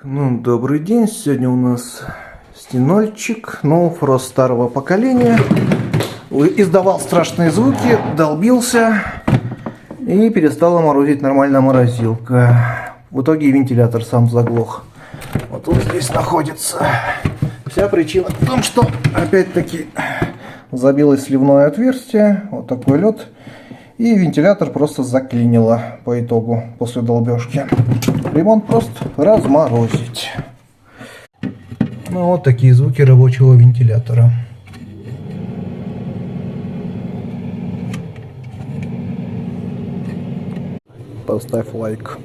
Ну, добрый день. Сегодня у нас стенольчик, ну, Фрост старого поколения. Издавал страшные звуки, долбился и перестала морозить нормальная морозилка. В итоге вентилятор сам заглох. Вот он здесь находится. Вся причина в том, что опять-таки забилось сливное отверстие, вот такой лед, и вентилятор просто заклинило по итогу после долбежки. Ремонт просто разморозить. Ну вот такие звуки рабочего вентилятора. Поставь лайк.